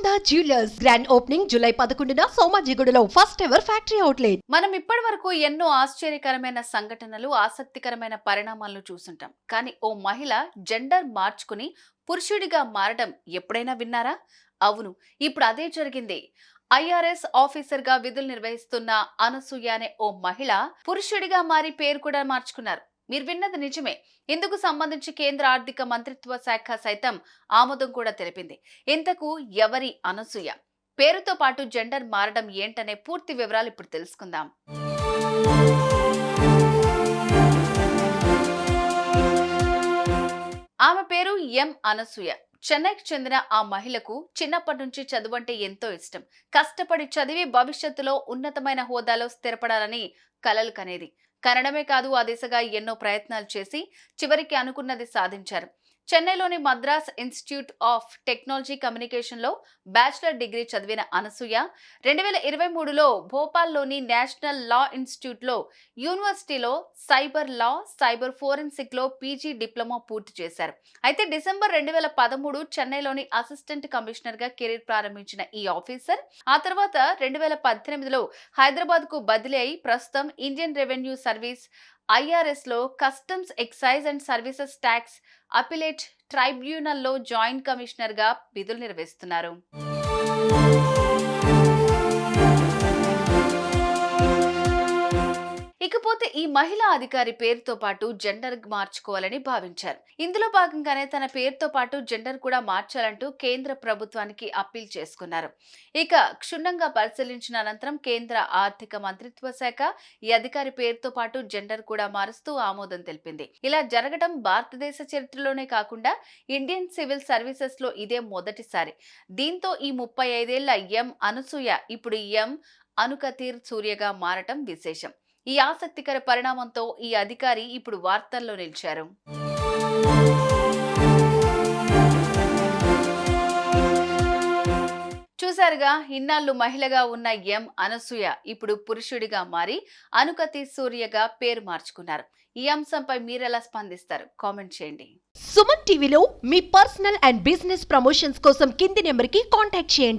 Sharada jewellers grand opening July 11న సోమాజిగూడలో first ever factory outlet. మనం ఇప్పటి వరకు ఎన్నో ఆశ్చర్యకరమైన సంఘటనలు, ఆసక్తికరమైన పరిణామాలను చూసుంటాం. కానీ ఓ మహిళ జెండర్ మార్చుకుని పురుషుడిగా మారడం ఎప్పుడైనా విన్నారా? అవును, ఇప్పుడు అదే జరిగింది. ఐఆర్ఎస్ ఆఫీసర్ గా విధులు నిర్వహిస్తున్న అనసూయ అనే ఓ మహిళ పురుషుడిగా మారి పేరు కూడా మార్చుకున్నారు. మీరు విన్నది నిజమే. ఇందుకు సంబంధించి కేంద్ర ఆర్థిక మంత్రిత్వ శాఖ సైతం ఆమోదం కూడా తెలిపింది. ఇంతకు ఎవరి అనసూయ? పేరుతో పాటు జెండర్ మారడం ఏంటనే పూర్తి వివరాలు ఇప్పుడు తెలుసుకుందాం. ఆమె పేరు ఎం అనసూయ. చెన్నైకి చెందిన ఆ మహిళకు చిన్నప్పటి నుంచి చదువు అంటే ఎంతో ఇష్టం. కష్టపడి చదివి భవిష్యత్తులో ఉన్నతమైన హోదాలో స్థిరపడాలని కలలు కనేది. కనడమే కాదు, ఆ దిశగా ఎన్నో ప్రయత్నాలు చేసి చివరికి అనుకున్నది సాధించారు. చెన్నైలోని Madras institute of technology communication లో బ్యాచిలర్ డిగ్రీ చదివిన అనసూయ 2023లో భోపాల్లోని నేషనల్ లా ఇన్స్టిట్యూట్ లో యూనివర్సిటీలో సైబర్ లా, సైబర్ ఫోరెన్సిక్ లో పీజీ డిప్లొమా పూర్తి చేశారు. అయితే డిసెంబర్ 2013 చెన్నైలోని అసిస్టెంట్ కమిషనర్ గా కెరీర్ ప్రారంభించిన ఈ ఆఫీసర్ ఆ తర్వాత 2018లో హైదరాబాద్ కు బదిలీ అయి ప్రస్తుతం ఇండియన్ రెవెన్యూ సర్వీస్ ఐఆర్ఎస్ లో customs, excise and services tax appellate tribunal లో జాయింట్ కమిషనర్ గా విధులు నిర్వహిస్తున్నారు. ఇకపోతే ఈ మహిళా అధికారి పేరుతో పాటు జెండర్ మార్చుకోవాలని భావించారు. ఇందులో భాగంగానే తన పేరుతో పాటు జెండర్ కూడా మార్చాలంటూ కేంద్ర ప్రభుత్వానికి అప్పీల్ చేసుకున్నారు. ఇక క్షుణ్ణంగా పరిశీలించిన అనంతరం కేంద్ర ఆర్థిక మంత్రిత్వ శాఖ ఈ అధికారి పేరుతో పాటు జెండర్ కూడా మారుస్తూ ఆమోదం తెలిపింది. ఇలా జరగడం భారతదేశ చరిత్రలోనే కాకుండా ఇండియన్ సివిల్ సర్వీసెస్ లో ఇదే మొదటిసారి. దీంతో ఈ 35 ఏళ్ల ఎం అనసూయ ఇప్పుడు ఎం అనుకతీర్ సూర్యగా మారటం విశేషం. ఈ ఆసక్తికర పరిణామంతో ఈ అధికారి ఇప్పుడు వార్తల్లో నిలిచారు. చూసారుగా, ఇన్నాళ్లు మహిళగా ఉన్న ఎం అనసూయ ఇప్పుడు పురుషుడిగా మారి అనుకతి సూర్యగా పేరు మార్చుకున్నారు. ఈ అంశంపై మీరెలా స్పందిస్తారు? కామెంట్ చేయండి. సుమన్ టీవీలో మీ పర్సనల్ అండ్ బిజినెస్ ప్రమోషన్స్ కోసం కింది నెంబర్కి కాంటాక్ట్ చేయండి.